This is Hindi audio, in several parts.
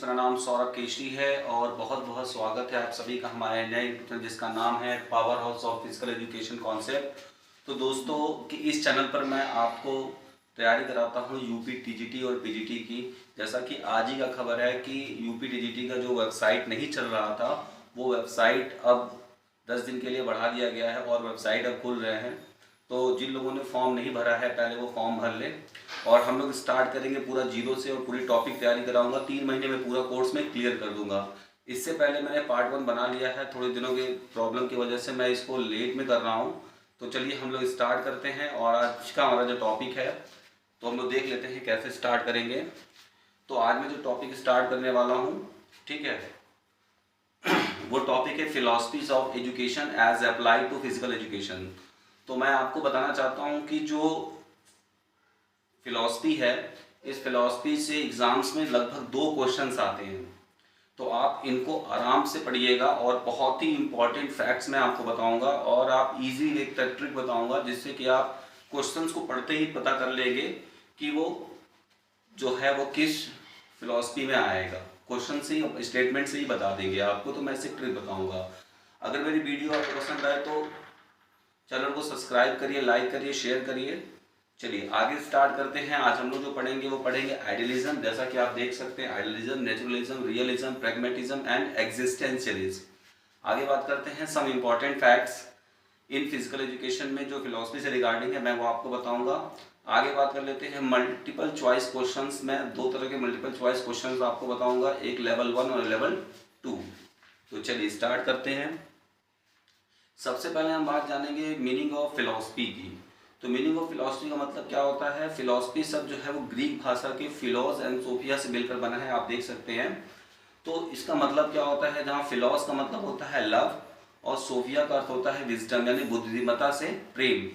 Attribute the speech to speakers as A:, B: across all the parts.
A: मेरा नाम सौरभ केशरी है और बहुत बहुत स्वागत है आप सभी का हमारे नए जिसका नाम है power house of physical education concept. तो दोस्तों कि इस चैनल पर मैं आपको तैयारी कराता हूँ यूपी टीजीटी और पीजीटी की। जैसा कि आज ही का खबर है कि यूपी टीजीटी का जो वेबसाइट नहीं चल रहा था वो वेबसाइट अब 10 दिन के लिए बढ़ा दिया गया है और वेबसाइट अब खुल रहे हैं। तो जिन लोगों ने फॉर्म नहीं भरा है पहले वो फॉर्म भर लें और हम लोग स्टार्ट करेंगे पूरा जीरो से और पूरी टॉपिक तैयारी कराऊंगा। 3 महीने में पूरा कोर्स में क्लियर कर दूंगा। इससे पहले मैंने पार्ट 1 बना लिया है, थोड़े दिनों के प्रॉब्लम की वजह से मैं इसको लेट में कर रहा हूँ। तो चलिए हम लोग स्टार्ट करते हैं और आज का हमारा जो टॉपिक है तो हम लोग देख लेते हैं कैसे स्टार्ट करेंगे। तो आज मैं जो टॉपिक स्टार्ट करने वाला हूँ, ठीक है, वो टॉपिक है philosophies of education as applied to physical education. तो मैं आपको बताना चाहता हूँ कि जो फिलॉसफी है इस फिलॉसफी से एग्जाम्स में लगभग 2 क्वेश्चंस आते हैं। तो आप इनको आराम से पढ़िएगा और बहुत ही इंपॉर्टेंट फैक्ट्स मैं आपको बताऊंगा और आप इजी एक ट्रिक बताऊंगा जिससे कि आप क्वेश्चंस को पढ़ते ही पता कर लेंगे कि वो जो है वो किस फिलॉसफी में आएगा। क्वेश्चन से ही स्टेटमेंट से ही बता देंगे आपको। तो मैं इसे ट्रिक बताऊंगा। अगर मेरी वीडियो आपको पसंद आए तो चैनल को सब्सक्राइब करिए, लाइक करिए, शेयर करिए। चलिए आगे स्टार्ट करते हैं। आज हम लोग जो पढ़ेंगे वो पढ़ेंगे आइडियलिज्म। जैसा कि आप देख सकते हैं idealism, naturalism, realism, pragmatism and existentialism. आगे बात करते हैं some important facts in physical education में जो फिलॉसफी से रिगार्डिंग है मैं वो आपको बताऊंगा। आगे बात कर लेते हैं मल्टीपल चॉइस क्वेश्चंस। मैं 2 तरह के मल्टीपल चॉइस क्वेश्चंस आपको बताऊंगा, एक लेवल 1 और लेवल 2। तो चलिए स्टार्ट करते हैं। सबसे पहले हम बात जानेंगे मीनिंग ऑफ फिलॉसफी की। तो मीनिंग ऑफ फिलॉसफी का मतलब क्या होता है। फिलॉसफी शब्द जो है वो ग्रीक भाषा के फिलोस एंड सोफिया से मिलकर बना है, आप देख सकते हैं। तो इसका मतलब क्या होता है, जहाँ फिलोस का मतलब होता है लव और सोफिया का अर्थ होता है विजडम यानी बुद्धिमत्ता से प्रेम।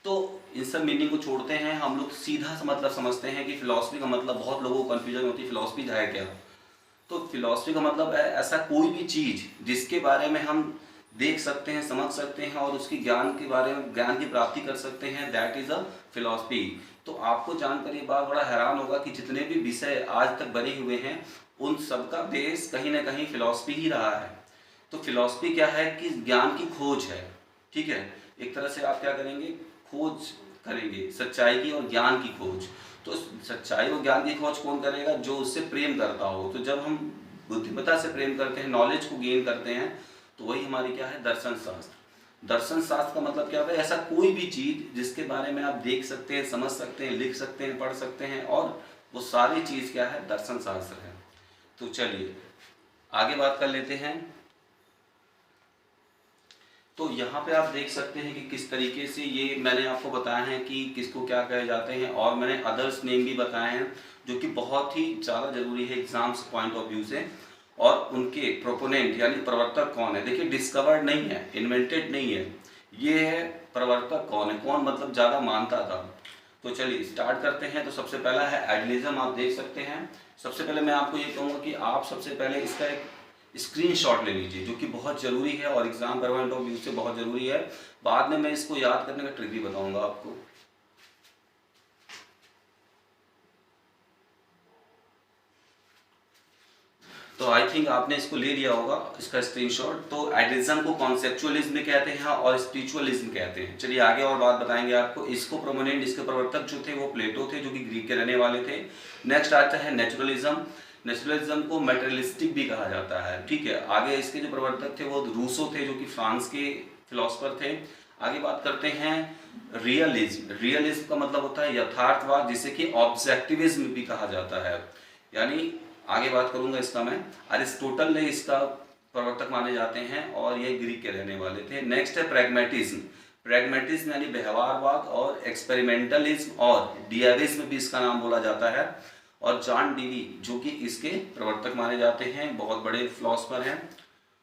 A: तो इन सब मीनिंग को छोड़ते हैं हम लोग सीधा मतलब समझते हैं कि फिलॉसफी का मतलब, बहुत लोगों को कन्फ्यूजन होती है फिलॉसफी है क्या। तो फिलॉसफी का मतलब है ऐसा कोई भी चीज़ जिसके बारे में हम देख सकते हैं, समझ सकते हैं और उसकी ज्ञान के बारे में ज्ञान की प्राप्ति कर सकते हैं, दैट इज अ फिलॉसफी। तो आपको जानकर ये बात बड़ा हैरान होगा कि जितने भी विषय आज तक बने हुए हैं उन सबका बेस कहीं ना कहीं फिलॉसफी ही रहा है। तो फिलॉसफी क्या है कि ज्ञान की खोज है, ठीक है। एक तरह से आप क्या करेंगे, खोज करेंगे सच्चाई की और ज्ञान की खोज। तो सच्चाई और ज्ञान की खोज कौन करेगा, जो उससे प्रेम करता हो। तो जब हम बुद्धिमत्ता से प्रेम करते हैं, नॉलेज को गेन करते हैं, तो वही हमारी क्या है, दर्शन शास्त्र। दर्शन शास्त्र का मतलब क्या होता है, ऐसा कोई भी चीज जिसके बारे में आप देख सकते हैं, समझ सकते हैं, लिख सकते हैं, पढ़ सकते हैं और वो सारी चीज क्या है, दर्शन शास्त्र है। तो चलिए आगे बात कर लेते हैं। तो यहाँ पे आप देख सकते हैं कि किस तरीके से ये मैंने आपको बताया है कि किसको क्या कहे जाते हैं और मैंने अदर्स नेम भी बताए हैं जो कि बहुत ही ज़्यादा जरूरी है एग्जाम्स पॉइंट ऑफ व्यू से। और उनके प्रोपोनेंट यानी प्रवर्तक कौन है। देखिए डिस्कवर्ड नहीं है, इन्वेंटेड नहीं है, ये है प्रवर्तक कौन है, कौन मतलब ज़्यादा मानता था। तो चलिए स्टार्ट करते हैं। तो सबसे पहला है आइडियलिज्म, आप देख सकते हैं। सबसे पहले मैं आपको ये कहूँगा कि आप सबसे पहले इसका एक स्क्रीनशॉट ले लीजिए जो कि बहुत ज़रूरी है और एग्जाम पॉइंट ऑफ व्यू से बहुत ज़रूरी है। बाद में मैं इसको याद करने का ट्रिक भी बताऊंगा आपको। तो आई थिंक आपने इसको ले लिया होगा इसका स्क्रीनशॉट। तो आइडियलिज्म को कॉन्सेप्चुअलिज्म कहते हैं और स्पिरिचुअलिज्म कहते हैं। चलिए आगे और बात बताएंगे आपको। इसको प्रोमिनेंट, इसके प्रवर्तक जो थे वो प्लेटो थे जो कि ग्रीक के रहने वाले थे। नेक्स्ट आता है नेचुरलिज्म। नेचुरलिज्म को मेटेरियलिस्टिक भी कहा जाता है, ठीक है। आगे इसके जो प्रवर्तक थे वो रूसो थे जो कि फ्रांस के फिलोसफर थे। आगे बात करते हैं रियलिज्म। रियलिज्म का मतलब होता है यथार्थवाद, जिसे कि ऑब्जेक्टिविज्म भी कहा जाता है। यानी आगे बात करूंगा इसका मैं। अरिस्टोटल ने इसका प्रवर्तक माने जाते हैं और ये ग्रीक के रहने वाले थे। नेक्स्ट है प्रैग्मेटिज्म। प्रैग्मेटिज्म यानी व्यवहारवाद और एक्सपेरिमेंटलिज्म और डियरिज्म भी इसका नाम बोला जाता है। और जॉन डीवी जो कि इसके प्रवर्तक माने जाते हैं, बहुत बड़े फिलोसफर हैं,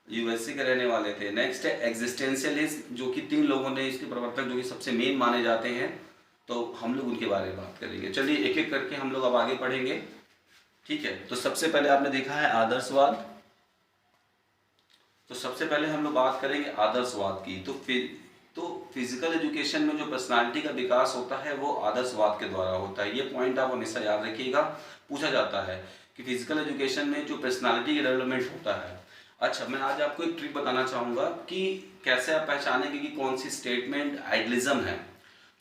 A: यूएसए के रहने वाले थे। नेक्स्ट है एग्जिस्टेंशियलिज्म जो कि 3 लोगों ने इसके प्रवर्तक जो कि सबसे मेन माने जाते हैं। तो हम लोग उनके बारे में बात करेंगे। चलिए एक एक करके हम लोग अब आगे पढ़ेंगे, ठीक है। तो सबसे पहले आपने देखा है आदर्शवाद। तो सबसे पहले हम लोग बात करेंगे आदर्शवाद की। तो फिजिकल एजुकेशन में जो पर्सनालिटी का विकास होता है वो आदर्शवाद के द्वारा होता है। ये पॉइंट आप हमेशा याद रखिएगा, पूछा जाता है कि फिजिकल एजुकेशन में जो पर्सनालिटी डेवलपमेंट होता है। अच्छा, मैं आज आपको एक ट्रिक बताना चाहूँगा कि कैसे आप पहचानेंगे कि कौन सी स्टेटमेंट आइडियलिज्म है।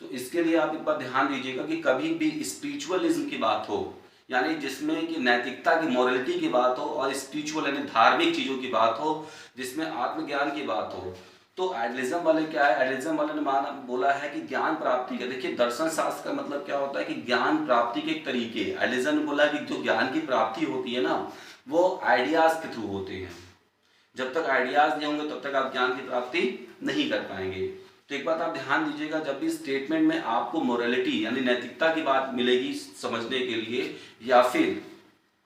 A: तो इसके लिए आप एक बार ध्यान दीजिएगा कि कभी भी स्पिरिचुअलिज्म की बात हो, यानी जिसमें कि नैतिकता की, मोरलिटी की बात हो, और स्पिरिचुअल यानी धार्मिक चीज़ों की बात हो, जिसमें आत्मज्ञान की बात हो, तो आइडियलिज्म वाले क्या है, आइडियलिज्म वाले ने बोला है कि ज्ञान प्राप्ति का, देखिए दर्शन शास्त्र का मतलब क्या होता है कि ज्ञान प्राप्ति के एक तरीके। आइडियलिज्म ने बोला कि जो ज्ञान की प्राप्ति होती है ना, वो आइडियाज के थ्रू होते हैं। जब तक आइडियाज नहीं होंगे तब तक आप ज्ञान की प्राप्ति नहीं कर पाएंगे। तो एक बात आप ध्यान दीजिएगा, जब भी स्टेटमेंट में आपको मोरालिटी यानी नैतिकता की बात मिलेगी समझने के लिए, या फिर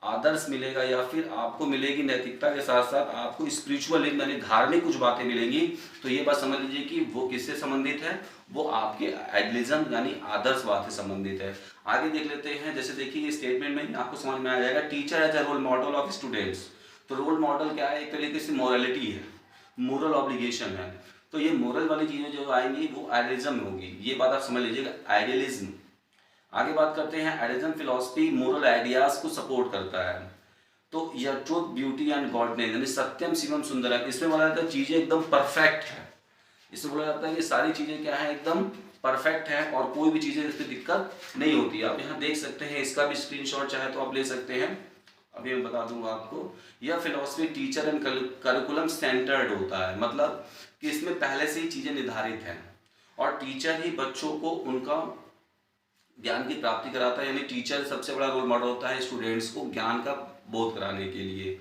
A: आदर्श मिलेगा, या फिर आपको मिलेगी नैतिकता के साथ साथ आपको स्पिरिचुअल यानी धार्मिक कुछ बातें मिलेंगी, तो ये बात समझ लीजिए कि वो किससे संबंधित है, वो आपके आइडियलिज्म यानी आदर्शवाद से संबंधित है। आगे देख लेते हैं। जैसे देखिए स्टेटमेंट में आपको समझ में आ जाएगा, teacher as a role model of students. तो रोल मॉडल क्या है, एक तरीके से मोरालिटी है, मोरल ऑब्लिगेशन है। तो ये मोरल वाली चीजें जो आएंगी वो आइडियलिज्म में होगी, ये बात आप समझ लीजिएगा, आइडियलिज्म। आगे बात करते हैं, आइडियलिज्म फिलॉसफी मोरल आइडियाज को सपोर्ट करता है। तो यह ट्रूथ, ब्यूटी एंड गॉडनेस यानी सत्यम शिवम सुंदरम, इसमें बोला जाता है चीजें एकदम परफेक्ट है। इसमें बोला जाता है कि सारी चीजें क्या है, एकदम परफेक्ट है और कोई भी चीजें इसमें दिक्कत नहीं होती। आप यहाँ देख सकते हैं, इसका भी स्क्रीनशॉट चाहे तो आप ले सकते हैं, अभी मैं बता दूंगा आपको। यह philosophy teacher and curriculum centred होता है, मतलब कि इसमें पहले से ही चीजें निर्धारित हैं और टीचर ही बच्चों को उनका ज्ञान की प्राप्ति कराता है, यानी टीचर सबसे बड़ा रोल मॉडल होता है स्टूडेंट्स को ज्ञान का बोध कराने के लिए।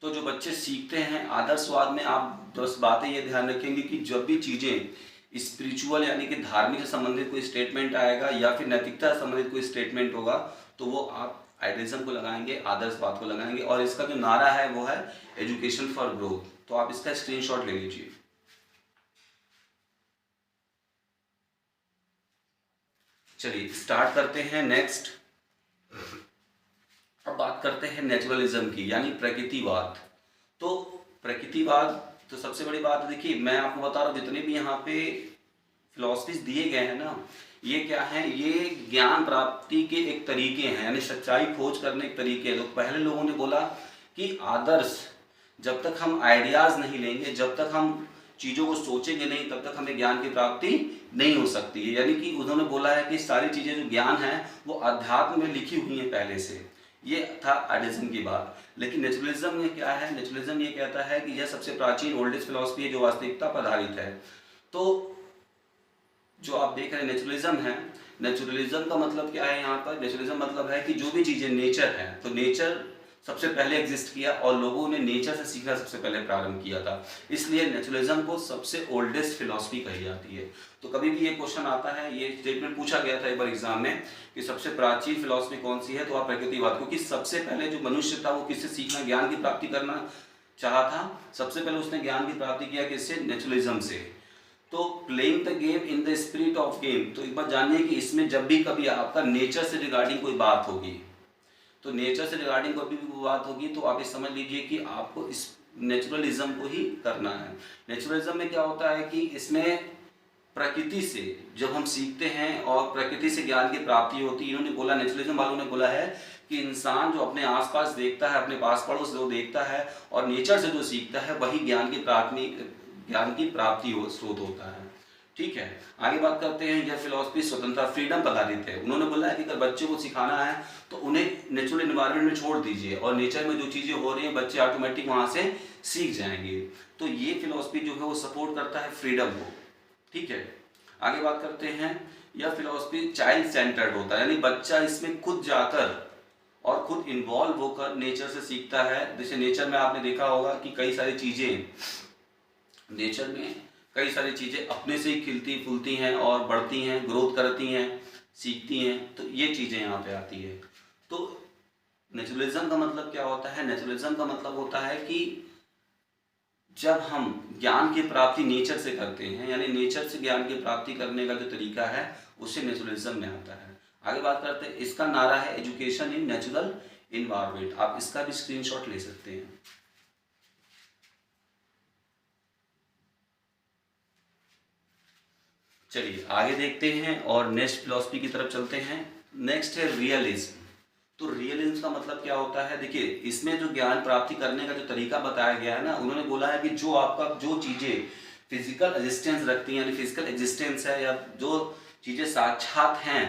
A: तो जो बच्चे सीखते हैं आदर्शवाद में, आप 10 बातें ये ध्यान रखेंगे कि जब भी चीज़ें स्पिरिचुअल यानी कि धार्मिक से संबंधित कोई स्टेटमेंट आएगा या फिर नैतिकता से संबंधित कोई स्टेटमेंट होगा, तो वो आप आइडियलिज्म को लगाएंगे, आदर्शवाद को लगाएंगे। और इसका जो नारा है वो है एजुकेशन फॉर ग्रोथ। तो आप इसका स्क्रीनशॉट ले लीजिए। चलिए स्टार्ट करते हैं। नेक्स्ट अब बात करते हैं नेचुरलिज्म की, यानी प्रकृतिवाद। तो प्रकृतिवाद तो सबसे बड़ी बात, देखिए मैं आपको बता रहा हूँ जितने भी यहाँ पे फिलॉसफीज दिए गए हैं ना, ये क्या है, ये ज्ञान प्राप्ति के एक तरीके हैं, यानी सच्चाई खोज करने के तरीके हैं। तो पहले लोगों ने बोला कि आदर्श, जब तक हम आइडियाज नहीं लेंगे, जब तक हम चीज़ों को सोचेंगे नहीं, तब तक हमें ज्ञान की प्राप्ति नहीं हो सकती है। यानी कि उन्होंने बोला है कि सारी चीज़ें जो ज्ञान है वो अध्यात्म में लिखी हुई हैं पहले से। ये था आइडियलिज्म की बात। लेकिन नेचुरलिज्म में क्या है, नेचुरलिज्म ये कहता है कि यह सबसे प्राचीन ओल्डेस्ट फिलॉसफी है जो वास्तविकता पर आधारित है। तो जो आप देख रहे हैं नेचुरलिज्म है, नेचुरलिज्म का मतलब क्या है यहाँ पर, नेचुरलिज्म मतलब है कि जो भी चीज़ें नेचर है, तो नेचर सबसे पहले एग्जिस्ट किया और लोगों ने नेचर से सीखना सबसे पहले प्रारंभ किया था। इसलिए नेचुरलिज्म को सबसे ओल्डेस्ट फिलॉसफी कही जाती है। तो कभी भी ये क्वेश्चन आता है, ये स्टेटमेंट पूछा गया था एक बार एग्जाम में कि सबसे प्राचीन फिलॉसफी कौन सी है, तो आप प्रकृतिवाद, क्योंकि सबसे पहले जो मनुष्य था वो किससे सीखना, ज्ञान की प्राप्ति करना चाहा था। सबसे पहले उसने ज्ञान की प्राप्ति किया किससे, नेचुरलिज्म से। तो playing the game in the spirit of game, तो एक बार जानिए कि इसमें जब भी कभी आपका नेचर से रिगार्डिंग कोई बात होगी, तो नेचर से रिगार्डिंग कभी भी बात होगी, तो आप ये समझ लीजिए कि आपको इस नेचुरलिज्म को ही करना है। नेचुरलिज्म में क्या होता है कि इसमें प्रकृति से जब हम सीखते हैं और प्रकृति से ज्ञान की प्राप्ति होती है। इन्होंने बोला, नेचुरलिज्म वालों ने बोला है कि इंसान जो अपने आसपास देखता है, अपने पास पड़ोस जो देखता है और नेचर से जो सीखता है, वही ज्ञान की प्राप्ति हो स्रोत होता है। ठीक है, आगे बात करते हैं। यह फिलॉसफी स्वतंत्रता, फ्रीडम पर आधारित है। उन्होंने बोला है कि अगर बच्चे को सिखाना है तो उन्हें नेचुरल एनवायरनमेंट में छोड़ दीजिए और नेचर में जो चीज़ें हो रही हैं बच्चे ऑटोमेटिक वहाँ से सीख जाएंगे। तो ये फिलॉसफी जो है वो सपोर्ट करता है फ्रीडम को। ठीक है, आगे बात करते हैं। यह फिलॉसफी चाइल्ड सेंटर्ड होता है, यानी बच्चा इसमें खुद जाकर और खुद इन्वॉल्व होकर नेचर से सीखता है। जैसे नेचर में आपने देखा होगा कि कई सारी चीज़ें, नेचर में कई सारी चीज़ें अपने से ही खिलती फूलती हैं और बढ़ती हैं, ग्रोथ करती हैं, सीखती हैं। तो ये चीज़ें यहाँ पे आती है। तो नेचुरलिज्म का मतलब क्या होता है, नेचुरलिज्म का मतलब होता है कि जब हम ज्ञान की प्राप्ति नेचर से करते हैं, यानी नेचर से ज्ञान की प्राप्ति करने का जो तरीका है उसे नेचुरलिज्म में आता है। आगे बात करते हैं। इसका नारा है एजुकेशन इन नेचुरल इन्वायरमेंट। आप इसका भी स्क्रीनशॉट ले सकते हैं। चलिए आगे देखते हैं और नेक्स्ट फिलॉसफी की तरफ चलते हैं। नेक्स्ट है रियलिज्म। तो रियलिज्म नेचुरलिज्म का मतलब क्या होता है, देखिए इसमें जो ज्ञान प्राप्ति करने का जो तरीका बताया गया है ना, उन्होंने बोला है कि जो आपका जो चीजें फिजिकल एग्जिस्टेंस रखती हैं, यानी फिजिकल एग्जिस्टेंस है, या जो चीजें साक्षात हैं,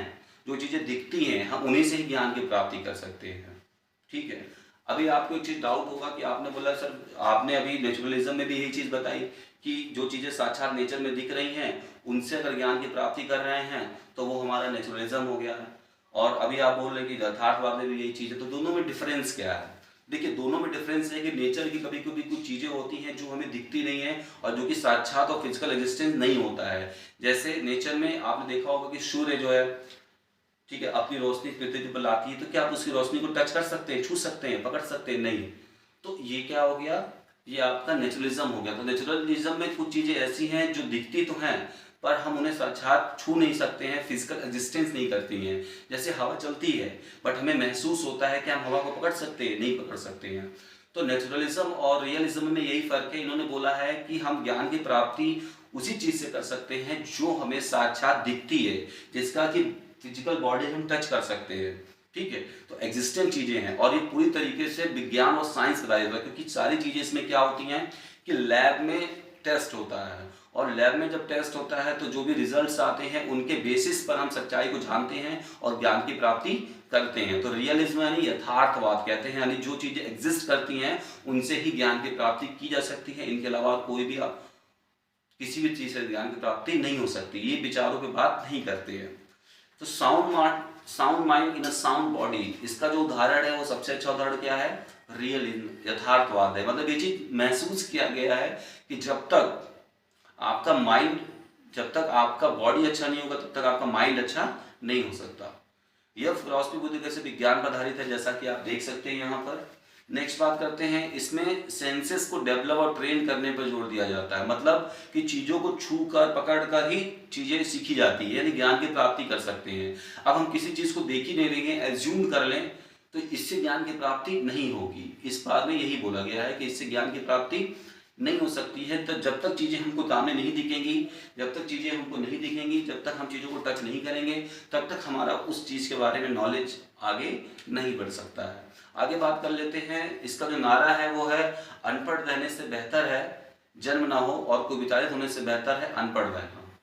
A: जो चीजें दिखती हैं, हम उन्हीं से ही ज्ञान की प्राप्ति कर सकते हैं। ठीक है। अभी आपको एक चीज डाउट होगा कि आपने बोला सर, आपने अभी नेचुरलिज्म में भी यही चीज बताई कि जो चीजें साक्षात नेचर में दिख रही हैं उनसे अगर ज्ञान की प्राप्ति कर रहे हैं तो वो हमारा नेचुरलिज्म हो गया है। और अभी आप बोल रहे हैं कि यथार्थवाद में भी यही चीज है, तो दोनों में डिफरेंस क्या है? देखिए दोनों में डिफरेंस है कि नेचर की कभी कभी कुछ चीजें होती हैं जो हमें दिखती नहीं है और जो कि साक्षात और फिजिकल एग्जिस्टेंस नहीं होता है। जैसे नेचर में आपने देखा होगा कि सूर्य जो है, ठीक है, अपनी रोशनी पृथ्वी पर लाती है, तो क्या आप उसकी रोशनी को टच कर सकते हैं, छू सकते हैं, पकड़ सकते हैं? नहीं। तो ये क्या हो गया, ये आपका नेचुरलिज्म हो गया। तो नेचुरलिज्म में कुछ चीजें ऐसी हैं जो दिखती तो हैं पर हम उन्हें साक्षात छू नहीं सकते हैं, फिजिकल एग्जिस्टेंस नहीं करती हैं। जैसे हवा चलती है बट हमें महसूस होता है कि हम हवा को पकड़ सकते हैं, नहीं पकड़ सकते हैं। तो नेचुरलिज्म और रियलिज्म में यही फर्क है। इन्होंने बोला है कि हम ज्ञान की प्राप्ति उसी चीज से कर सकते हैं जो हमें साक्षात दिखती है, जिसका कि फिजिकल बॉडी हम टच कर सकते हैं। ठीक है, तो एग्जिस्टेंट चीजें हैं और ये पूरी तरीके से विज्ञान और साइंस बताया जाता है, क्योंकि सारी चीजें इसमें क्या होती हैं कि लैब में टेस्ट होता है, और लैब में जब टेस्ट होता है तो जो भी रिजल्ट्स आते हैं उनके बेसिस पर हम सच्चाई को जानते हैं और ज्ञान की प्राप्ति करते हैं। तो रियलिज्म यानी यथार्थवाद कहते हैं, यानी जो चीजें एग्जिस्ट करती हैं उनसे ही ज्ञान की प्राप्ति की जा सकती है। इनके अलावा कोई भी आप किसी भी चीज से ज्ञान की प्राप्ति नहीं हो सकती। ये विचारों पे बात नहीं करते हैं। तो sound mind in a sound body, इसका जो उदाहरण है वो सबसे अच्छा उदाहरण क्या है? रियलिज्म, यथार्थवाद है। मतलब ये चीज महसूस किया गया है कि जब तक आपका बॉडी अच्छा नहीं होगा तब तक आपका माइंड अच्छा नहीं हो सकता। यह फिलॉसफी बुद्धि कैसे विज्ञान पर आधारित है, जैसा कि आप देख सकते हैं यहाँ पर। नेक्स्ट बात करते हैं, इसमें सेंसेस को डेवलप और ट्रेन करने पर जोर दिया जाता है। मतलब कि चीजों को छू कर पकड़ कर ही चीजें सीखी जाती है, यानी ज्ञान की प्राप्ति कर सकते हैं। अब हम किसी चीज को देख ही नहीं लेंगे, एज्यूम कर लें, तो इससे ज्ञान की प्राप्ति नहीं होगी। इस बात में यही बोला गया है कि इससे ज्ञान की प्राप्ति नहीं हो सकती है। तो जब तक चीजें हमको सामने नहीं दिखेंगी, जब तक चीजें हमको नहीं दिखेंगी, जब तक हम चीजों को टच नहीं करेंगे, तब तक हमारा उस चीज के बारे में नॉलेज आगे नहीं बढ़ सकता है। आगे बात कर लेते हैं। इसका जो नारा है वो है, अनपढ़ रहने से बेहतर है जन्म ना हो और कोई विचारित होने से बेहतर है अनपढ़ रहना।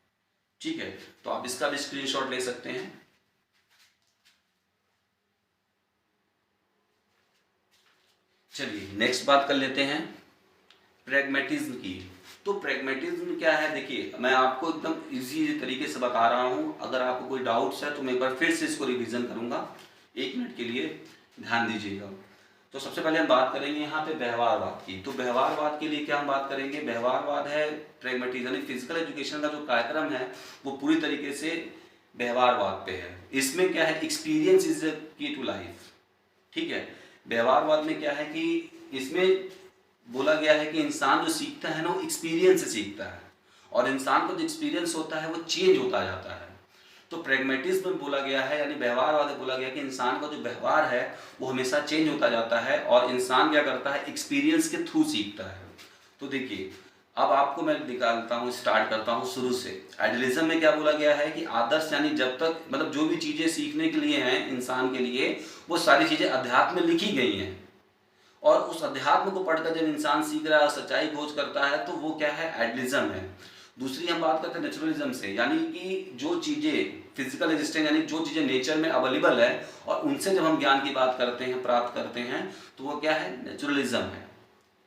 A: ठीक है, तो आप इसका भी स्क्रीनशॉट ले सकते हैं। चलिए नेक्स्ट बात कर लेते हैं प्रैग्मेटिज्म की। तो प्रैग्मेटिज्म क्या है? देखिए मैं आपको एकदम इजी तरीके से बता रहा हूं, अगर आपको कोई डाउट्स है तो मैं एक बार फिर से इसको रिवीजन करूंगा, 1 मिनट के लिए ध्यान दीजिएगा। तो सबसे पहले हम बात करेंगे यहाँ पे व्यवहारवाद की। तो व्यवहारवाद के लिए क्या हम बात करेंगे? व्यवहारवाद है प्रैग्मेटिज्म, यानी फिजिकल एजुकेशन का जो कार्यक्रम है वो पूरी तरीके से व्यवहारवाद पे है। इसमें क्या है? Experience is the key to life. ठीक है, व्यवहारवाद में क्या है कि इसमें बोला गया है कि इंसान जो सीखता है ना वो एक्सपीरियंस से सीखता है, और इंसान को जो एक्सपीरियंस होता है वो चेंज होता जाता है। तो प्रैग्मेटिज्म में बोला गया है, यानी व्यवहारवाद में बोला गया कि इंसान का जो व्यवहार है वो हमेशा चेंज होता जाता है और इंसान क्या करता है? एक्सपीरियंस के थ्रू सीखता है। तो देखिए अब आपको मैं निकालता हूँ, स्टार्ट करता हूँ शुरू से। आइडियलिज्म में क्या बोला गया है कि आदर्श, यानी जब तक मतलब जो भी चीजें सीखने के लिए हैं इंसान के लिए, वो सारी चीजें अध्यात्म में लिखी गई हैं, और उस अध्यात्म को पढ़कर जब इंसान सीख रहा है, सच्चाई खोज करता है, तो वो क्या है? आइडियलिज्म है। दूसरी हम बात करते हैं नेचुरलिज्म से, यानी कि जो चीजें फिजिकल एग्जिस्टेंस, यानी जो चीजें नेचर में अवेलेबल है और उनसे जब हम ज्ञान की बात करते हैं, प्राप्त करते हैं, तो वो क्या है? नेचुरलिज्म है।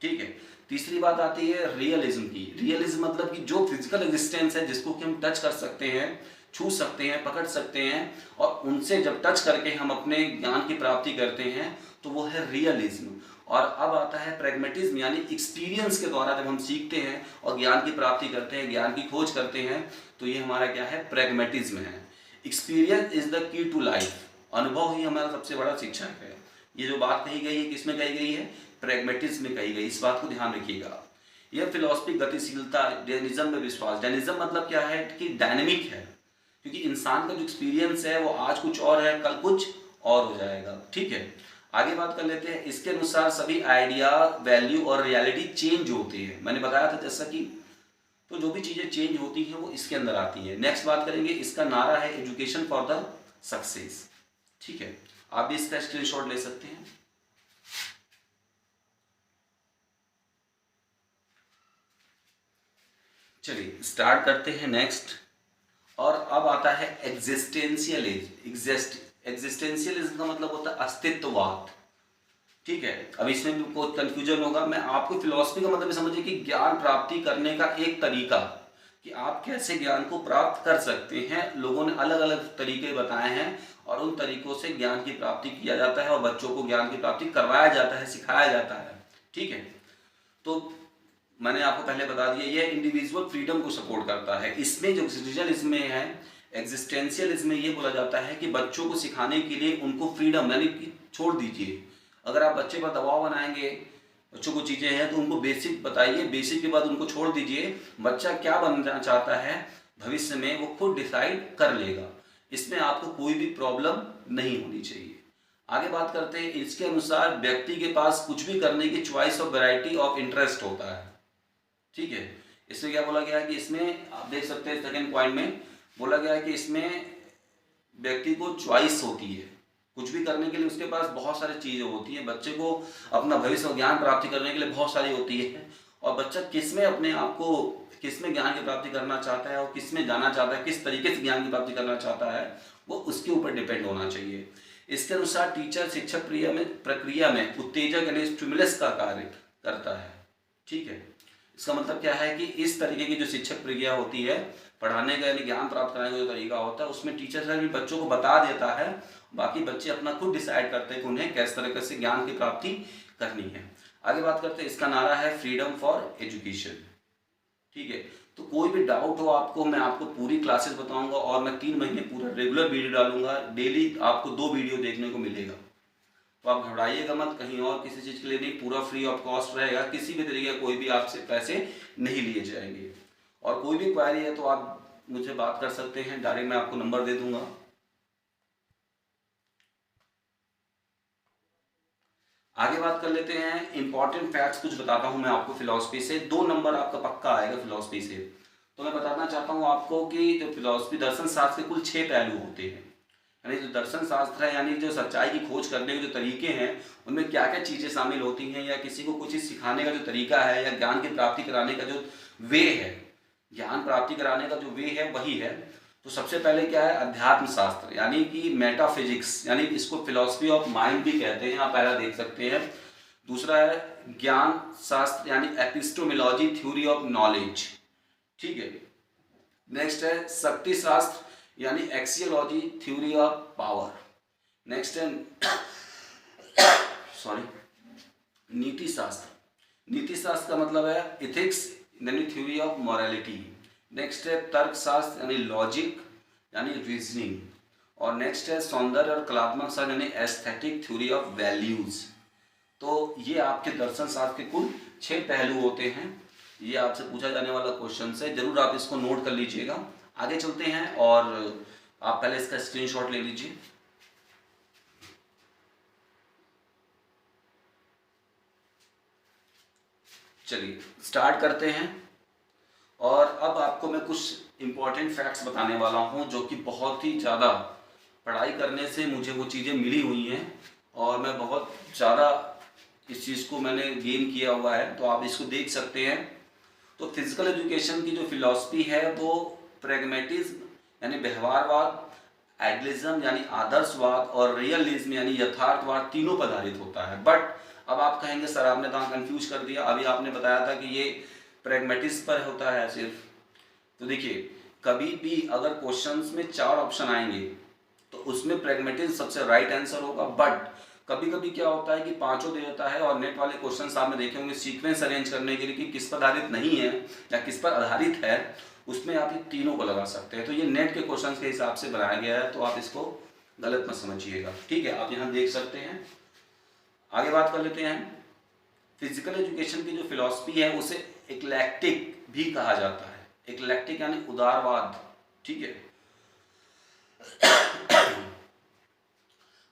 A: ठीक है, तीसरी बात आती है रियलिज्म की। रियलिज्म मतलब कि जो फिजिकल एग्जिस्टेंस है जिसको कि हम टच कर सकते हैं, छू सकते हैं, पकड़ सकते हैं, और उनसे जब टच करके हम अपने ज्ञान की प्राप्ति करते हैं, तो वो है रियलिज्म। और अब आता है प्रैग्मेटिज्म, यानी एक्सपीरियंस के द्वारा जब हम सीखते हैं और ज्ञान की प्राप्ति करते हैं, ज्ञान की खोज करते हैं, तो ये हमारा क्या है? प्रैग्मेटिज्म है। Experience is the key to life, अनुभव ही हमारा सबसे बड़ा शिक्षक है। ये जो बात कही गई है किसमें कही गई है? प्रैग्मेटिज्म में कही गई। इस बात को ध्यान रखिएगा। यह फिलॉसफी गतिशीलता, डायनिज्म में विश्वास। डायनिज्म मतलब क्या है कि डायनेमिक है, क्योंकि इंसान का जो एक्सपीरियंस है वो आज कुछ और है, कल कुछ और हो जाएगा। ठीक है, आगे बात कर लेते हैं। इसके अनुसार सभी आइडिया, वैल्यू और रियलिटी चेंज होती है। मैंने बताया था जैसा कि, तो जो भी चीजें चेंज होती हैं वो इसके अंदर आती है। नेक्स्ट बात करेंगे, इसका नारा है एजुकेशन फॉर द सक्सेस। ठीक है, आप भी इसका स्क्रीनशॉट ले सकते हैं। चलिए स्टार्ट करते हैं नेक्स्ट। और अब आता है एग्जिस्टेंशियलिज्म। एग्जिस्टेंशियलिज्म का मतलब होता है अस्तित्ववाद। ठीक है, अब इसमें भी कोई कंफ्यूजन होगा। मैं आपको फिलॉसफी का मतलब समझिए कि ज्ञान प्राप्ति करने का एक तरीका, कि आप कैसे ज्ञान को प्राप्त कर सकते हैं। लोगों ने अलग अलग तरीके बताए हैं और उन तरीकों से ज्ञान की प्राप्ति किया जाता है और बच्चों को ज्ञान की प्राप्ति करवाया जाता है, सिखाया जाता है। ठीक है, तो मैंने आपको पहले बता दिया, ये इंडिविजुअल फ्रीडम को सपोर्ट करता है। इसमें जो एग्जिस्टेंशियलिज्म में है, एग्जिस्टेंशियलिज्म में ये बोला जाता है कि बच्चों को सिखाने के लिए उनको फ्रीडम यानी कि छोड़ दीजिए। अगर आप बच्चे पर दबाव बनाएंगे, बच्चों को चीज़ें हैं तो उनको बेसिक बताइए, बेसिक के बाद उनको छोड़ दीजिए। बच्चा क्या बनना चाहता है भविष्य में वो खुद डिसाइड कर लेगा। इसमें आपको कोई भी प्रॉब्लम नहीं होनी चाहिए। आगे बात करते हैं, इसके अनुसार व्यक्ति के पास कुछ भी करने की choice of variety of interest होता है। ठीक है, इसमें क्या बोला गया है कि इसमें आप देख सकते हैं सेकंड पॉइंट में बोला गया है कि इसमें व्यक्ति को चॉइस होती है कुछ भी करने के लिए, उसके पास बहुत सारी चीज़ें होती हैं। बच्चे को अपना भविष्य में ज्ञान प्राप्ति करने के लिए बहुत सारी होती है, और बच्चा किसमें अपने आप को किसमें ज्ञान की प्राप्ति करना चाहता है और किसमें जाना चाहता है, किस तरीके से ज्ञान की प्राप्ति करना चाहता है, वो उसके ऊपर डिपेंड होना चाहिए। इसके अनुसार टीचर शिक्षक प्रक्रिया में उत्तेजक यानी स्टिमुलस का कार्य करता है। ठीक है, इसका मतलब क्या है कि इस तरीके की जो शिक्षक प्रक्रिया होती है, पढ़ाने का यानी ज्ञान प्राप्त कराने का जो तरीका होता है, उसमें टीचर भी बच्चों को बता देता है, बाकी बच्चे अपना खुद डिसाइड करते हैं कि उन्हें किस तरीके से ज्ञान की प्राप्ति करनी है। आगे बात करते हैं, इसका नारा है फ्रीडम फॉर एजुकेशन। ठीक है, तो कोई भी डाउट हो आपको, मैं आपको पूरी क्लासेस बताऊंगा और मैं 3 महीने पूरा रेगुलर वीडियो डालूंगा। डेली आपको 2 वीडियो देखने को मिलेगा, तो आप घबराइएगा मत, कहीं और किसी चीज़ के लिए नहीं, पूरा फ्री ऑफ कॉस्ट रहेगा। किसी भी तरीके का कोई भी आपसे पैसे नहीं लिए जाएंगे। और कोई भी क्वेरी है तो आप मुझे बात कर सकते हैं, डायरेक्ट मैं आपको नंबर दे दूंगा। आगे बात कर लेते हैं, इंपॉर्टेंट फैक्ट्स कुछ बताता हूं मैं आपको फिलॉसफी से। 2 नंबर आपका पक्का आएगा फिलॉसफी से। तो मैं बताना चाहता हूं आपको कि जो फिलॉसफी दर्शन शास्त्र के कुल 6 पहलू होते हैं। यानी जो दर्शन शास्त्र है, यानी जो सच्चाई की खोज करने के जो तरीके हैं, उनमें क्या क्या चीज़ें शामिल होती हैं, या किसी को कुछ चीज़ सिखाने का जो तरीका है, या ज्ञान की प्राप्ति कराने का जो वे है, ज्ञान प्राप्ति कराने का जो वे है वही है। तो सबसे पहले क्या है, अध्यात्म शास्त्र यानी कि मेटाफिजिक्स, यानी इसको फिलॉसफी ऑफ माइंड भी कहते हैं, आप पहला देख सकते हैं। दूसरा है ज्ञान शास्त्र यानी एपिस्टोमोलॉजी, थ्योरी ऑफ नॉलेज। ठीक है, नेक्स्ट है शक्ति शास्त्र यानी axiology, theory of power. Next है नीति शास्त्र। नीति शास्त्र का मतलब है इथिक्स यानी थ्योरी ऑफ मॉरलिटी। नेक्स्ट है तर्क शास्त्र यानी लॉजिक यानी रीजनिंग। और नेक्स्ट है सौंदर्य और कलात्मक शास्त्र यानी एस्थेटिक, थ्योरी ऑफ वैल्यूज। तो ये आपके दर्शन शास्त्र के कुल 6 पहलू होते हैं। ये आपसे पूछा जाने वाला क्वेश्चन है, जरूर आप इसको नोट कर लीजिएगा। आगे चलते हैं और आप पहले इसका स्क्रीनशॉट ले लीजिए। चलिए स्टार्ट करते हैं। और अब आपको मैं कुछ इंपॉर्टेंट फैक्ट्स बताने वाला हूं, जो कि बहुत ही ज़्यादा पढ़ाई करने से मुझे वो चीज़ें मिली हुई हैं और मैं बहुत ज़्यादा इस चीज़ को मैंने गेन किया हुआ है, तो आप इसको देख सकते हैं। तो फिजिकल एजुकेशन की जो फिलॉसफी है वो प्रैग्मेटिज्म यानी व्यवहारवाद, आइडियलिज्म यानी आदर्शवाद, और रियलिज्म यानी यथार्थवाद, तीनों पर आधारित होता है। बट अब आप कहेंगे सर आपने कहाँ कंफ्यूज कर दिया, अभी आपने बताया था कि ये प्रैग्मेटिज्म पर होता है सिर्फ। तो देखिए, कभी भी अगर क्वेश्चंस में 4 ऑप्शन आएंगे तो उसमें प्रैग्मेटिज्म सबसे राइट आंसर होगा। बट कभी कभी क्या होता है कि 5 दे देता है, और नेट वाले क्वेश्चन आपने देखे होंगे सीक्वेंस अरेंज करने के लिए कि किस पर आधारित नहीं है या किस पर आधारित है, उसमें आप ये तीनों को लगा सकते हैं। तो ये नेट के क्वेश्चंस के हिसाब से बनाया गया है, तो आप इसको गलत मत समझिएगा। ठीक है, आप यहाँ देख सकते हैं। आगे बात कर लेते हैं, फिजिकल एजुकेशन की जो फिलॉसफी है उसे इक्लेक्टिक भी कहा जाता है। इक्लेक्टिक यानी उदारवाद। ठीक है,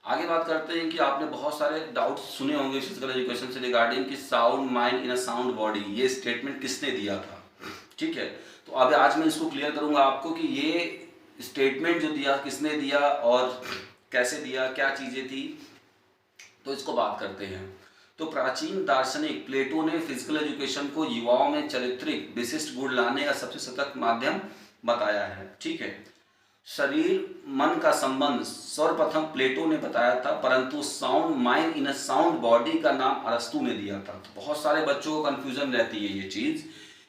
A: आगे बात करते हैं कि आपने बहुत सारे डाउट्स सुने होंगे फिजिकल एजुकेशन से रिगार्डिंग कि sound mind in a sound body, ये स्टेटमेंट किसने दिया था। ठीक है, तो अब आज मैं इसको क्लियर करूंगा आपको कि ये स्टेटमेंट जो दिया किसने दिया और कैसे दिया, क्या चीज़ें थी, तो इसको बात करते हैं। तो प्राचीन दार्शनिक प्लेटो ने फिजिकल एजुकेशन को युवाओं में चारित्रिक विशिष्ट गुण लाने का सबसे सतत माध्यम बताया है। ठीक है, शरीर मन का संबंध सर्वप्रथम प्लेटो ने बताया था, परंतु sound mind in a sound body का नाम अरस्तु ने दिया था। तो बहुत सारे बच्चों को कंफ्यूजन रहती है ये चीज़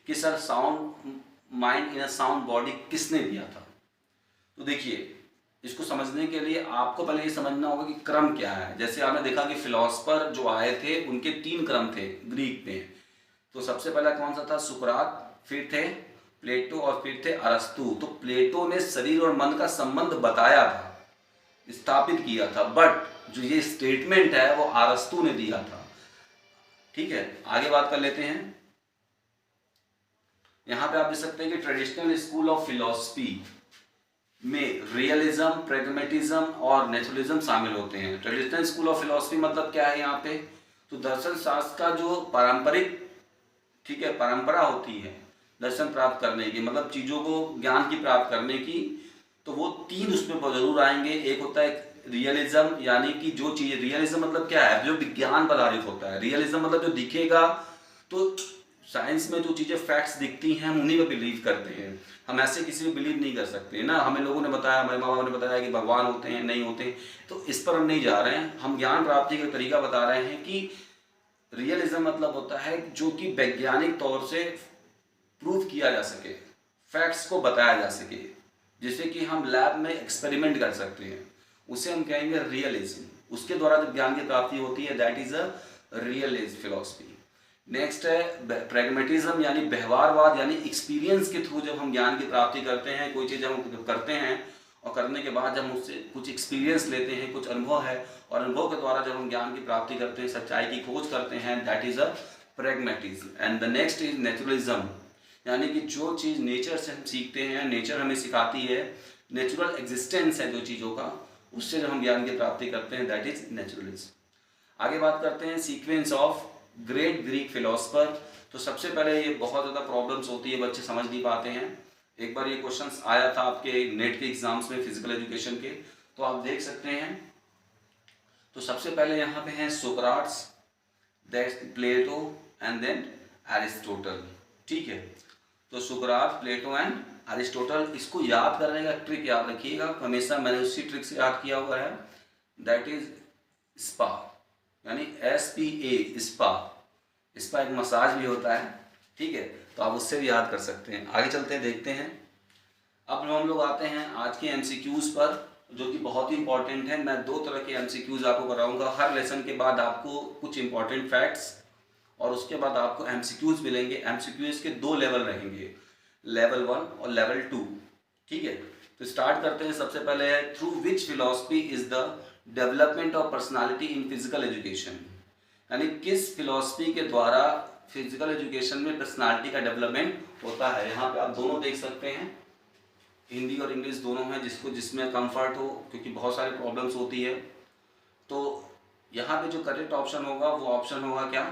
A: कि sir sound mind in a sound body किसने दिया था। तो देखिए, इसको समझने के लिए आपको पहले ये समझना होगा कि क्रम क्या है। जैसे आपने देखा कि फिलोसफर जो आए थे उनके 3 क्रम थे ग्रीक में। तो सबसे पहला कौन सा था? सुकरात, फिर थे प्लेटो और फिर थे अरस्तु। तो प्लेटो ने शरीर और मन का संबंध बताया था, स्थापित किया था, बट जो ये स्टेटमेंट है वो अरस्तु ने दिया था। ठीक है, आगे बात कर लेते हैं। यहां पे आप देख सकते हैं कि ट्रेडिशनल स्कूल ऑफ फिलोसफी में रियलिज्म, प्रैग्मेटिज्म और नेचुरलिज्म शामिल होते हैं। ट्रेडिशनल स्कूल ऑफ फिलोसफी मतलब क्या है यहाँ पे? तो दर्शन शास्त्र का जो पारंपरिक, ठीक है, परंपरा होती है दर्शन प्राप्त करने की, मतलब चीज़ों को ज्ञान की प्राप्त करने की, तो वो 3 उसमें जरूर आएंगे। एक होता है रियलिज्म, यानी कि जो चीज़, रियलिज्म मतलब क्या है? जो विज्ञान पर आधारित होता है। रियलिज्म मतलब जो दिखेगा, तो साइंस में जो चीज़ें फैक्ट्स दिखती हैं हम उन्हीं पर बिलीव करते हैं। हम ऐसे किसी पे बिलीव नहीं कर सकते ना। हमें लोगों ने बताया, हमारे माँ बाप ने बताया कि भगवान होते हैं, नहीं होते, तो इस पर हम नहीं जा रहे हैं। हम ज्ञान प्राप्ति का तरीका बता रहे हैं कि रियलिज्म मतलब होता है जो कि वैज्ञानिक तौर से प्रूव किया जा सके, फैक्ट्स को बताया जा सके, जिससे कि हम लैब में एक्सपेरिमेंट कर सकते हैं, उसे हम कहेंगे रियलिज्म। उसके द्वारा जब ज्ञान की प्राप्ति होती है, that is a realism philosophy. Next है प्रैग्मेटिज्म, यानी व्यवहारवाद, यानी एक्सपीरियंस के थ्रू जब हम ज्ञान की प्राप्ति करते हैं, कोई चीज़ हम करते हैं और करने के बाद जब हम उससे कुछ एक्सपीरियंस लेते हैं, कुछ अनुभव है, और अनुभव के द्वारा जब हम ज्ञान की प्राप्ति करते हैं, सच्चाई की खोज करते हैं, that is a pragmatism. And the next is naturalism, यानी कि जो चीज़ नेचर से हम सीखते हैं, नेचर हमें सिखाती है, नेचुरल एग्जिस्टेंस है जो चीज़ों का, उससे जब हम ज्ञान की प्राप्ति करते हैं, दैट इज नेचुरलिज्म। आगे बात करते हैं sequence of great Greek philosopher. तो सबसे पहले ये बहुत ज़्यादा प्रॉब्लम्स होती है, बच्चे समझ नहीं पाते हैं। एक बार ये क्वेश्चंस आया था आपके नेट के एग्जाम्स में फिजिकल एजुकेशन के, तो आप देख सकते हैं। तो सबसे पहले यहाँ पे हैं Socrates, that's Plato and then Aristotle. ठीक है, तो सुकरात, प्लेटो एंड एरिस्टोटल। इसको याद करने का ट्रिक याद रखिएगा, हमेशा मैंने उसी ट्रिक से याद किया हुआ है, दैट इज स्पा, यानी SPA, स्पा। स्पा एक मसाज भी होता है, ठीक है, तो आप उससे भी याद कर सकते हैं। आगे चलते हैं, देखते हैं। अब हम लोग आते हैं आज के MCQs पर, जो कि बहुत ही इंपॉर्टेंट है। मैं 2 तरह के MCQs आपको कराऊंगा। हर लेसन के बाद आपको कुछ इंपॉर्टेंट फैक्ट्स और उसके बाद आपको MCQs मिलेंगे। MCQs के 2 लेवल रहेंगे, लेवल 1 और लेवल 2। ठीक है, तो स्टार्ट करते हैं। सबसे पहले है through which philosophy is the development of personality in physical education, यानी किस फिलॉसफी के द्वारा फिजिकल एजुकेशन में पर्सनालिटी का डेवलपमेंट होता है। यहाँ पे आप दोनों देख सकते हैं, हिंदी और इंग्लिश दोनों हैं, जिसमें कंफर्ट हो, क्योंकि बहुत सारी प्रॉब्लम्स होती है। तो यहाँ पे जो करेक्ट ऑप्शन होगा वो ऑप्शन होगा क्या?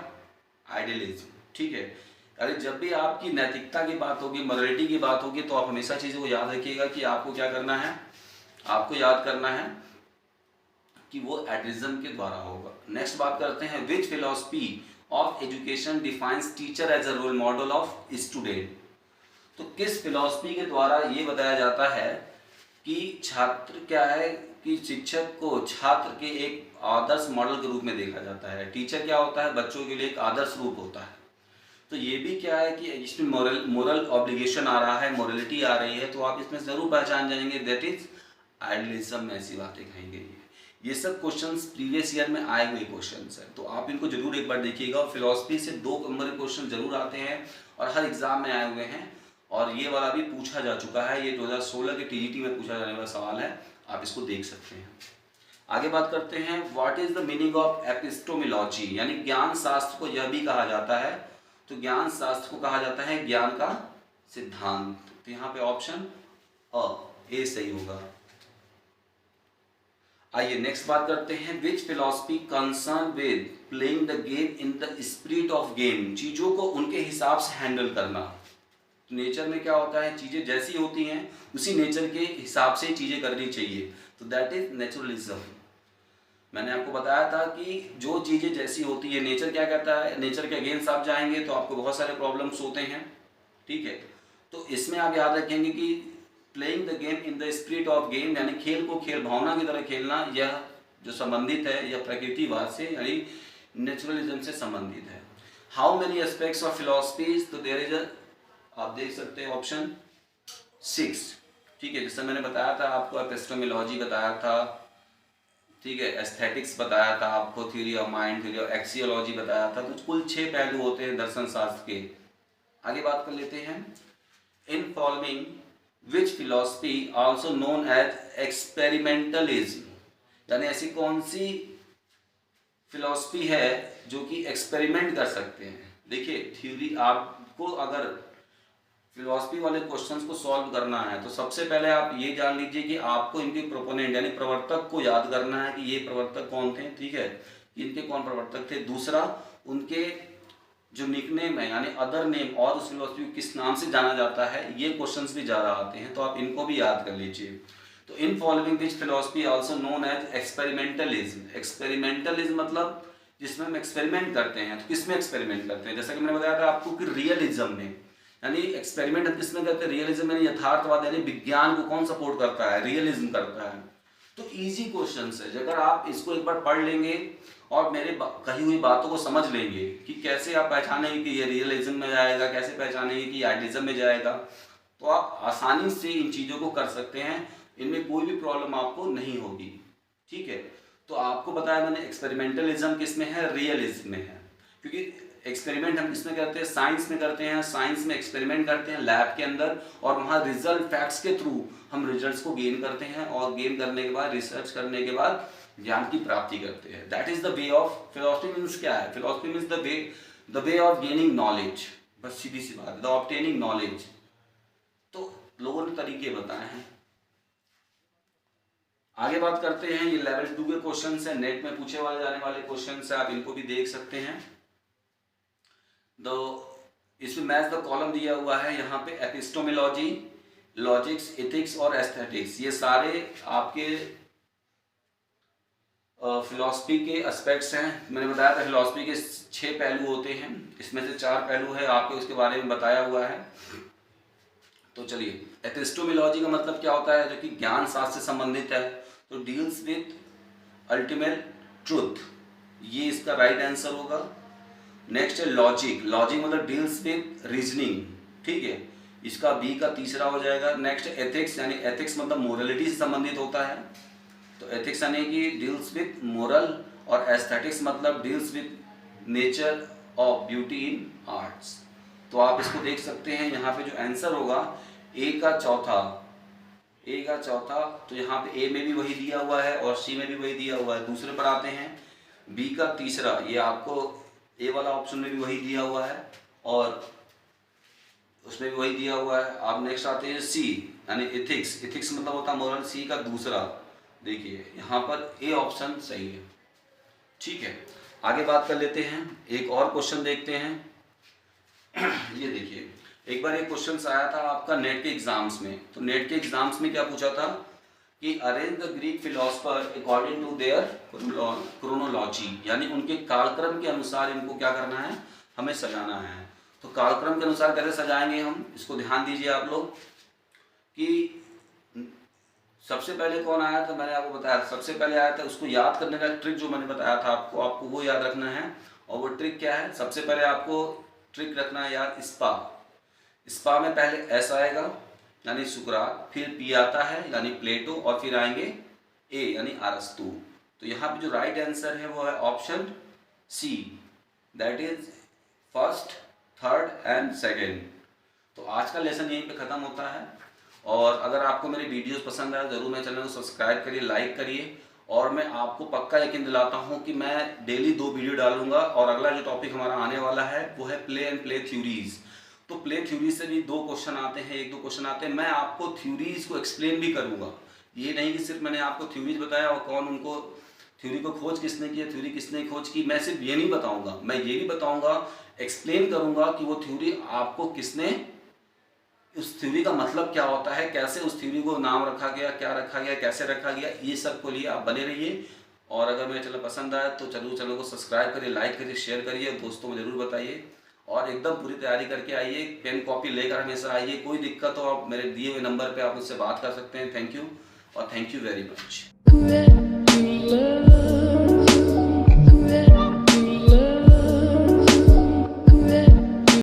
A: आइडियलिज्म। ठीक है, अरे जब भी आपकी नैतिकता की बात होगी, मॉरलिटी की बात होगी, तो आप हमेशा चीज़ों को याद रखिएगा कि आपको क्या करना है, आपको याद करना है कि वो आइडियलिज्म के द्वारा होगा। नेक्स्ट बात करते हैं, which philosophy of education defines teacher as a role model of student. तो किस फिलॉसफी के द्वारा ये बताया जाता है कि छात्र क्या है, कि शिक्षक को छात्र के एक आदर्श मॉडल के रूप में देखा जाता है। टीचर क्या होता है? बच्चों के लिए एक आदर्श रूप होता है। तो ये भी क्या है कि इसमें मोरल ऑब्लिगेशन आ रहा है, मोरलिटी आ रही है, तो आप इसमें ज़रूर पहचान जाएंगे, दैट इज आइडियलिज्म में ऐसी बातें कहेंगे। ये सब क्वेश्चंस प्रीवियस ईयर में आए हुए क्वेश्चंस हैं, तो आप इनको जरूर एक बार देखिएगा। फिलॉसफी से 2 नंबर के क्वेश्चन जरूर आते हैं और हर एग्जाम में आए हुए हैं, और ये वाला भी पूछा जा चुका है। ये 2016 के TGT में पूछा जाने वाला सवाल है, आप इसको देख सकते हैं। आगे बात करते हैं, what is the meaning of epistemology, यानी ज्ञान शास्त्र को यह भी कहा जाता है। तो ज्ञान शास्त्र को कहा जाता है ज्ञान का सिद्धांत। तो यहाँ पे ऑप्शन ए सही होगा। आइए नेक्स्ट बात करते हैं, which philosophy concern with playing the game in the spirit of game, चीजों को उनके हिसाब से हैंडल करना। नेचर में क्या होता है, चीज़ें जैसी होती हैं उसी नेचर के हिसाब से चीज़ें करनी चाहिए, तो दैट इज नेचुरलिज्म। मैंने आपको बताया था कि जो चीज़ें जैसी होती है, नेचर क्या कहता है, नेचर के अगेंस्ट आप जाएंगे तो आपको बहुत सारे प्रॉब्लम्स होते हैं, ठीक है। तो इसमें आप याद रखेंगे कि playing the game in the spirit of game, यानी खेल को खेल भावना की तरह खेलना, यह जो संबंधित है यह प्रकृतिवाद से यानी नेचुरलिज्म से संबंधित है। How many aspects of philosophies, तो देयर इज आप देख सकते हैं ऑप्शन 6, ठीक है। जैसे मैंने बताया था आपको, एपिस्टेमोलॉजी बताया था, ठीक है, एस्थेटिक्स बताया था आपको, theory of mind, theory of axiology बताया था, तो कुल 6 पहलू होते हैं दर्शन शास्त्र के। आगे बात कर लेते हैं, in following which philosophy also known as experimentalism, यानी ऐसी कौन सी फिलोसफी है जो कि एक्सपेरिमेंट कर सकते हैं। देखिए थ्योरी, आपको अगर फिलोसफी वाले क्वेश्चंस को सॉल्व करना है तो सबसे पहले आप ये जान लीजिए कि आपको इनके प्रोपोनेंट यानी प्रवर्तक को याद करना है कि ये प्रवर्तक कौन थे, ठीक है, इनके कौन प्रवर्तक थे। दूसरा, उनके जो निकनेम है यानी अदर नेम और उस फिलोसफी को किस नाम से जाना जाता है, ये क्वेश्चंस भी ज़्यादा आते हैं, तो आप इनको भी याद कर लीजिए। तो in following which philosophy also known as experimentalism, experimentalism मतलब जिसमें हम एक्सपेरिमेंट करते हैं। तो किस में एक्सपेरिमेंट करते हैं, जैसा कि मैंने बताया था आपको कि रियलिज्म में, यानी एक्सपेरिमेंट हम किसमें करते हैं, रियलिज्म में, यथार्थवाद यानी विज्ञान को कौन सपोर्ट करता है, रियलिज्म करता है। तो इजी क्वेश्चन है, अगर आप इसको एक बार पढ़ लेंगे और मेरे कही हुई बातों को समझ लेंगे कि कैसे आप पहचानेंगे कि ये रियलिज्म में जाएगा, कैसे पहचानेंगे कि आइडियलिज्म में जाएगा, तो आप आसानी से इन चीज़ों को कर सकते हैं, इनमें कोई भी प्रॉब्लम आपको नहीं होगी, ठीक है। तो आपको बताया मैंने एक्सपेरिमेंटलिज्म किस में है, रियलिज्म में है, क्योंकि एक्सपेरिमेंट हम किसमें करते हैं, साइंस में करते हैं, साइंस में एक्सपेरिमेंट करते हैं लैब के अंदर, और वहाँ रिजल्ट फैक्ट्स के थ्रू हम रिजल्ट्स को गेन करते हैं, और गेन करने के बाद रिसर्च करने के बाद ज्ञान की प्राप्ति करते हैं। That is the way of philosophy. Means क्या है, philosophy means the way of gaining knowledge, बस सीधी सी बात, द ऑब्टेनिंग नॉलेज। तो लोगों ने तरीके बताए हैं। आगे बात करते हैं, ये लेवल 2 के क्वेश्चन है, नेट में पूछे वाले जाने वाले क्वेश्चन है, आप इनको भी देख सकते हैं। इसमें मैच द कॉलम दिया हुआ है, यहाँ पे एपिस्टोमोलॉजी, लॉजिक्स, एथिक्स और एस्थेटिक्स, ये सारे आपके फिलॉसफी के एस्पेक्ट्स हैं। मैंने बताया था फिलॉसफी के 6 पहलू होते हैं, इसमें से 4 पहलू है, आपको इसके बारे में बताया हुआ है। तो चलिए, एपिस्टोमोलॉजी का मतलब क्या होता है, जो कि ज्ञान शास्त्र से संबंधित है, तो डील्स विथ अल्टीमेट ट्रूथ, ये इसका राइट आंसर होगा। नेक्स्ट है लॉजिक, लॉजिक मतलब डील्स विथ रीजनिंग, ठीक है, इसका बी का तीसरा हो जाएगा। नेक्स्ट एथिक्स, यानी एथिक्स मतलब मोरलिटी से संबंधित होता है, तो एथिक्स यानी कि डील्स विथ मोरल, और एस्थेटिक्स मतलब deals with nature of beauty in arts. तो आप इसको देख सकते हैं, यहाँ पे जो आंसर होगा ए का चौथा, तो यहाँ पे ए में भी वही दिया हुआ है और सी में भी वही दिया हुआ है। दूसरे पर आते हैं, बी का तीसरा, ये आपको ए वाला ऑप्शन में भी वही दिया हुआ है और उसमें भी वही दिया हुआ है। आप नेक्स्ट आते हैं सी, यानी एथिक्स, एथिक्स मतलब होता है मोरल, सी का दूसरा, देखिए यहाँ पर ए ऑप्शन सही है, ठीक है। आगे बात कर लेते हैं, एक और क्वेश्चन देखते हैं। ये देखिए, एक बार एक क्वेश्चन आया था आपका नेट के एग्जाम्स में, तो नेट के एग्जाम्स में क्या पूछा था कि arrange the Greek philosopher according to their chronology, यानी उनके कालक्रम के अनुसार इनको क्या करना है, हमें सजाना है। तो कालक्रम के अनुसार कैसे सजाएंगे हम, इसको ध्यान दीजिए आप लोग कि सबसे पहले कौन आया था, मैंने आपको बताया सबसे पहले आया था, उसको याद करने का ट्रिक जो मैंने बताया था आपको वो याद रखना है। और वो ट्रिक क्या है, सबसे पहले आपको ट्रिक रखना है याद, स्पा में पहले एस आएगा यानी सुकरात, फिर पी आता है यानी प्लेटो, और फिर आएंगे ए यानी अरस्तु। तो यहाँ पे जो राइट आंसर है वो है option C, that is first, third and second. तो आज का लेसन यहीं पे ख़त्म होता है, और अगर आपको मेरी वीडियोस पसंद आए ज़रूर मेरे चैनल को सब्सक्राइब करिए, लाइक करिए, और मैं आपको पक्का यकीन दिलाता हूँ कि मैं डेली 2 वीडियो डालूंगा। और अगला जो टॉपिक हमारा आने वाला है वो है प्ले एंड प्ले थ्योरीज। तो प्ले थ्योरी से भी 2 क्वेश्चन आते हैं, 1-2 क्वेश्चन आते हैं, मैं आपको थ्योरीज को एक्सप्लेन भी करूँगा। ये नहीं कि सिर्फ मैंने आपको थ्योरीज बताया और कौन उनको थ्योरी को खोज किसने किया, थ्योरी किसने खोज की, मैं सिर्फ ये नहीं बताऊँगा, मैं ये भी बताऊँगा, एक्सप्लेन करूँगा कि वो थ्योरी आपको किसने उस थ्योरी का मतलब क्या होता है, कैसे उस थ्योरी को नाम रखा गया, क्या रखा गया, कैसे रखा गया, ये सब को लिए आप बने रहिए। और अगर मेरा चैनल पसंद आया तो जरूर चैनल को सब्सक्राइब करिए, लाइक करिए, शेयर करिए, दोस्तों को जरूर बताइए। और एकदम पूरी तैयारी करके आइए, पेन कॉपी लेकर हमेशा आइए। कोई दिक्कत हो आप मेरे दिए हुए नंबर पे आप मुझसे बात कर सकते हैं। थैंक यू और थैंक यू वेरी मच।